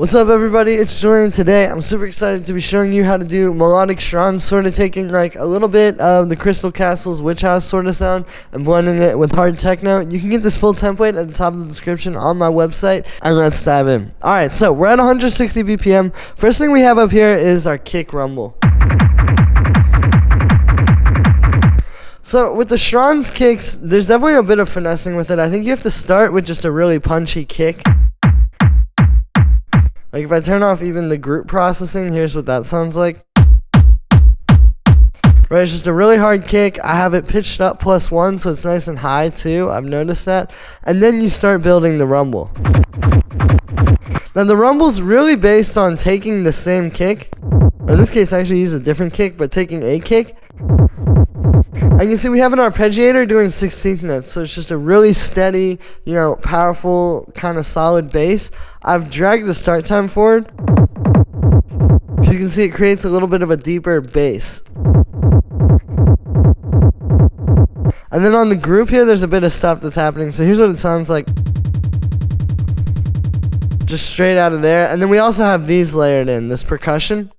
What's up, everybody? It's Julian. Today I'm super excited to be showing you how to do melodic Schranz, sort of taking like a little bit of the Crystal Castle's Witch House sort of sound and blending it with hard techno. You can get this full template at the top of the description on my website, and let's dive in. Alright, so we're at 160 BPM. First thing we have up here is our kick rumble. So with the Schranz kicks, there's definitely a bit of finessing with it. I think you have to start with just a really punchy kick. Like if I turn off even the group processing, here's what that sounds like. Right, it's just a really hard kick. I have it pitched up +1, so it's nice and high too. I've noticed that. And then you start building the rumble. Now the rumble's really based on taking the same kick. Or in this case, I actually use a different kick, but taking a kick. And you see we have an arpeggiator doing 16th notes, so it's just a really steady, powerful, kind of solid bass. I've dragged the start time forward. As you can see, it creates a little bit of a deeper bass. And then on the group here, there's a bit of stuff that's happening. So here's what it sounds like. Just straight out of there. And then we also have these layered in, this percussion,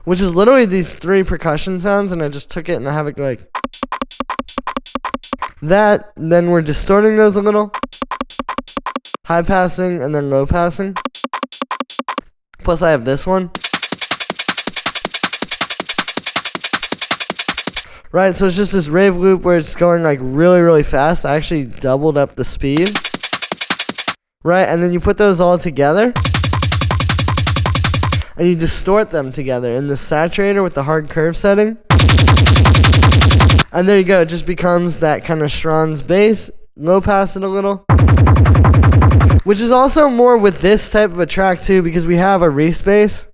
which is literally these 3 percussion sounds, and I just took it and I have it like that. Then we're distorting those a little, high passing and then low passing. Plus I have this one. Right, so it's just this rave loop where it's going like really fast. I actually doubled up the speed. Right, and then you put those all together and you distort them together in the saturator with the hard curve setting. And there you go, it just becomes that kind of Schranz bass. Low pass it a little. Which is also more with this type of a track too, because we have a respace.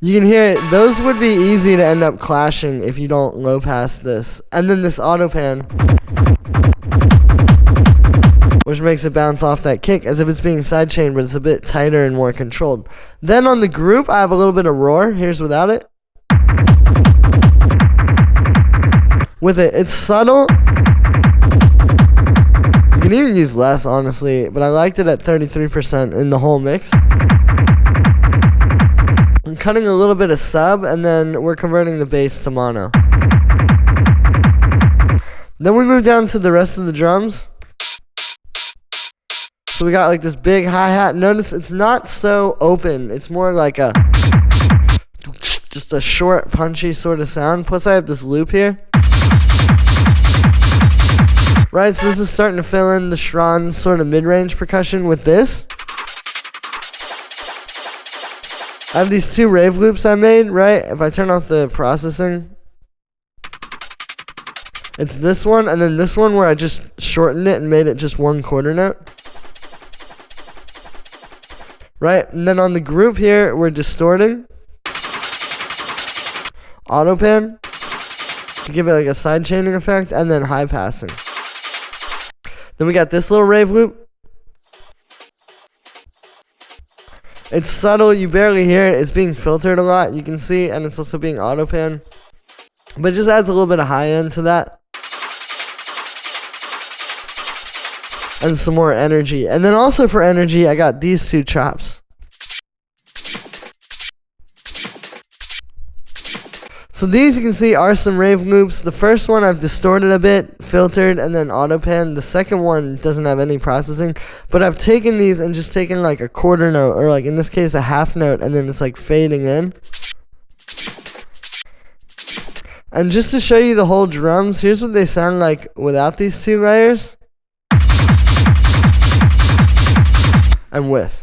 You can hear it, those would be easy to end up clashing if you don't low pass this. And then this auto pan, which makes it bounce off that kick as if it's being sidechained, but it's a bit tighter and more controlled. Then on the group, I have a little bit of roar. Here's without it. With it, it's subtle. You can even use less, honestly, but I liked it at 33% in the whole mix. I'm cutting a little bit of sub, and then we're converting the bass to mono. Then we move down to the rest of the drums. So we got like this big hi-hat. Notice it's not so open. It's more like just a short, punchy sort of sound. Plus I have this loop here. Right, so this is starting to fill in the Schranz sort of mid-range percussion with this. I have these 2 rave loops I made, right? If I turn off the processing, it's this one and then this one where I just shortened it and made it just 1 quarter note. Right, and then on the group here, we're distorting. Auto pan to give it like a side chaining effect, and then high passing. Then we got this little rave loop. It's subtle, you barely hear it. It's being filtered a lot, you can see, and it's also being auto pan. But it just adds a little bit of high end to that. And some more energy. And then also for energy, I got these 2 chops. So these you can see are some rave loops. The first one I've distorted a bit, filtered, and then auto pan. The second one doesn't have any processing. But I've taken these and just taken like a quarter note, or like in this case a half note, and then it's like fading in. And just to show you the whole drums, here's what they sound like without these 2 layers. And with.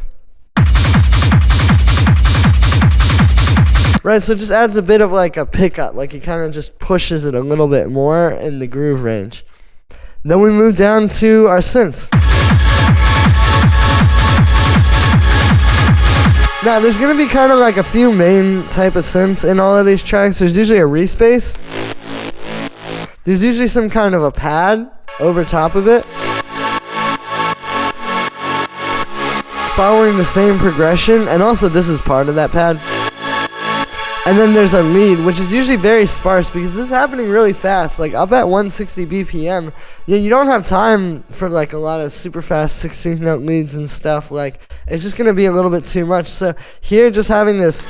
Right, so it just adds a bit of like a pickup, like it kind of just pushes it a little bit more in the groove range. Then we move down to our synths. Now there's going to be kind of like a few main type of synths in all of these tracks. There's usually a respace. There's usually some kind of a pad over top of it, following the same progression, and also this is part of that pad. And then there's a lead, which is usually very sparse because this is happening really fast. Like up at 160 BPM, you don't have time for like a lot of super fast 16th note leads and stuff. Like it's just gonna be a little bit too much. So here, just having this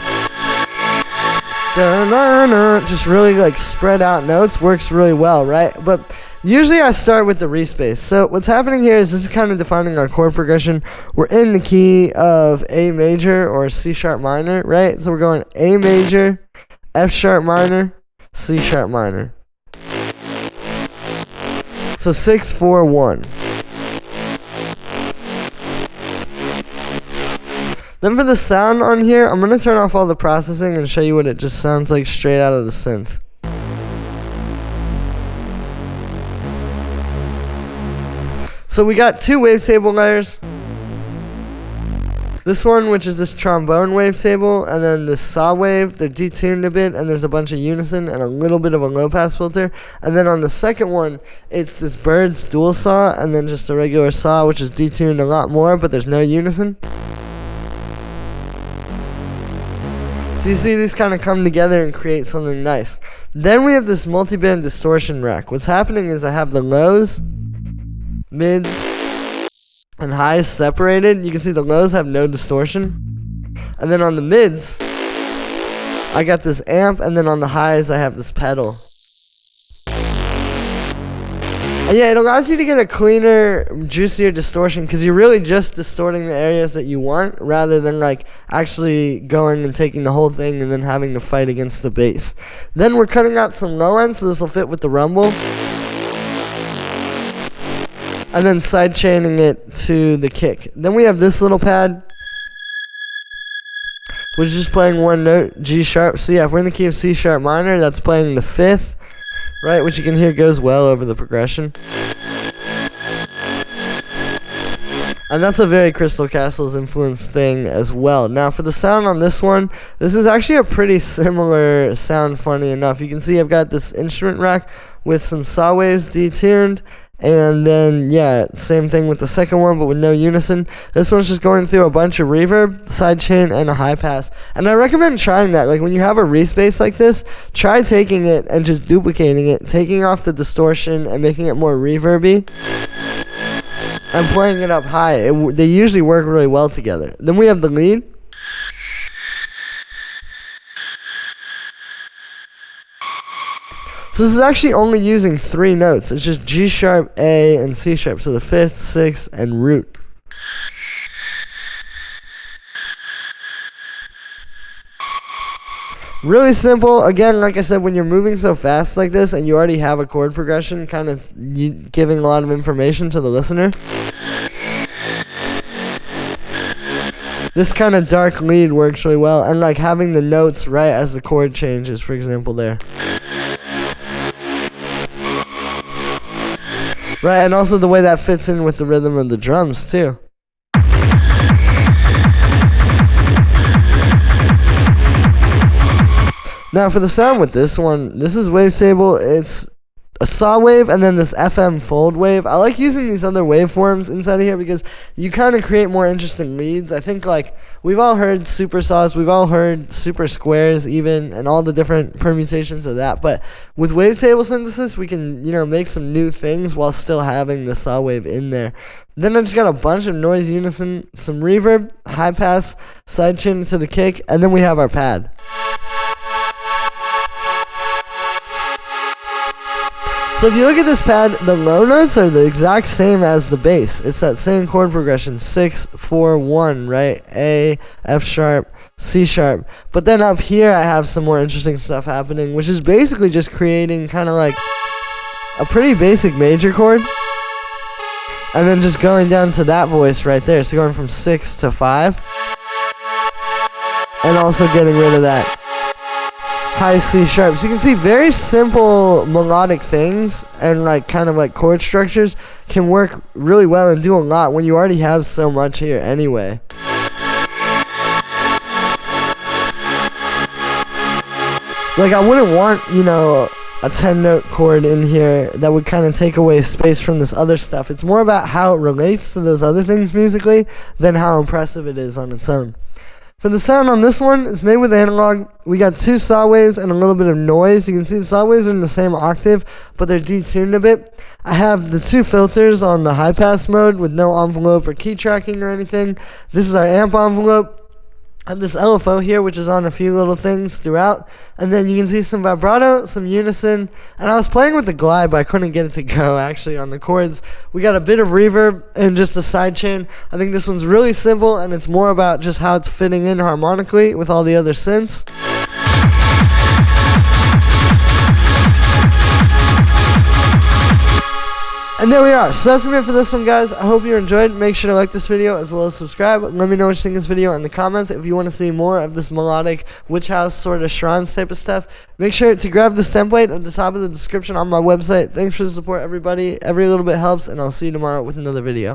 just really like spread out notes works really well, right? But usually I start with the respace. So what's happening here is this is kind of defining our chord progression. We're in the key of A major or C sharp minor, right? So we're going A major, F sharp minor, C sharp minor. So 6, 4, 1. Then for the sound on here, I'm going to turn off all the processing and show you what it just sounds like straight out of the synth. So we got 2 wavetable layers. This one, which is this trombone wavetable, and then this saw wave, they're detuned a bit, and there's a bunch of unison and a little bit of a low pass filter. And then on the second one, it's this Bird's dual saw, and then just a regular saw, which is detuned a lot more, but there's no unison. So you see these kind of come together and create something nice. Then we have this multi-band distortion rack. What's happening is I have the lows, mids, and highs separated. You can see the lows have no distortion. And then on the mids, I got this amp, and then on the highs, I have this pedal. And yeah, it allows you to get a cleaner, juicier distortion because you're really just distorting the areas that you want rather than like actually going and taking the whole thing and then having to fight against the bass. Then we're cutting out some low end, so this will fit with the rumble. And then side chaining it to the kick. Then we have this little pad, which is just playing one note, G sharp. So yeah, if we're in the key of C sharp minor, that's playing the 5th, right? Which you can hear goes well over the progression. And that's a very Crystal Castles influence thing as well. Now for the sound on this one, this is actually a pretty similar sound, funny enough. You can see I've got this instrument rack with some saw waves detuned. And then, yeah, same thing with the second one, but with no unison. This one's just going through a bunch of reverb, sidechain, and a high pass. And I recommend trying that. Like, when you have a respace like this, try taking it and just duplicating it, taking off the distortion and making it more reverby, and playing it up high. They usually work really well together. Then we have the lead. So this is actually only using 3 notes. It's just G sharp, A, and C sharp. So the 5th, 6th, and root. Really simple. Again, like I said, when you're moving so fast like this and you already have a chord progression, kind of giving a lot of information to the listener. This kind of dark lead works really well. And like having the notes right as the chord changes, for example, there. Right, and also the way that fits in with the rhythm of the drums, too. Now, for the sound with this one, this is wavetable. It's a saw wave and then this FM fold wave. I like using these other waveforms inside of here because you kind of create more interesting leads. I think, like, we've all heard super saws, we've all heard super squares even, and all the different permutations of that. But with wavetable synthesis, we can, make some new things while still having the saw wave in there. Then I just got a bunch of noise unison, some reverb, high pass, sidechain to the kick, and then we have our pad. So if you look at this pad, the low notes are the exact same as the bass. It's that same chord progression, 6, 4, 1, right? A, F sharp, C sharp. But then up here I have some more interesting stuff happening, which is basically just creating kind of like a pretty basic major chord. And then just going down to that voice right there. So going from 6 to 5. And also getting rid of that high C sharp. So you can see very simple melodic things and like kind of like chord structures can work really well and do a lot when you already have so much here anyway. Like I wouldn't want, a 10-note chord in here that would kind of take away space from this other stuff. It's more about how it relates to those other things musically than how impressive it is on its own. For the sound on this one, it's made with analog. We got 2 saw waves and a little bit of noise. You can see the saw waves are in the same octave, but they're detuned a bit. I have the 2 filters on the high pass mode with no envelope or key tracking or anything. This is our amp envelope. And this LFO here, which is on a few little things throughout. And then you can see some vibrato, some unison. And I was playing with the glide, but I couldn't get it to go actually on the chords. We got a bit of reverb and just a sidechain. I think this one's really simple, and it's more about just how it's fitting in harmonically with all the other synths. And there we are. So that's it for this one, guys. I hope you enjoyed. Make sure to like this video as well as subscribe. Let me know what you think of this video in the comments. If you want to see more of this melodic witch house sort of Schranz type of stuff, make sure to grab this template at the top of the description on my website. Thanks for the support, everybody. Every little bit helps, and I'll see you tomorrow with another video.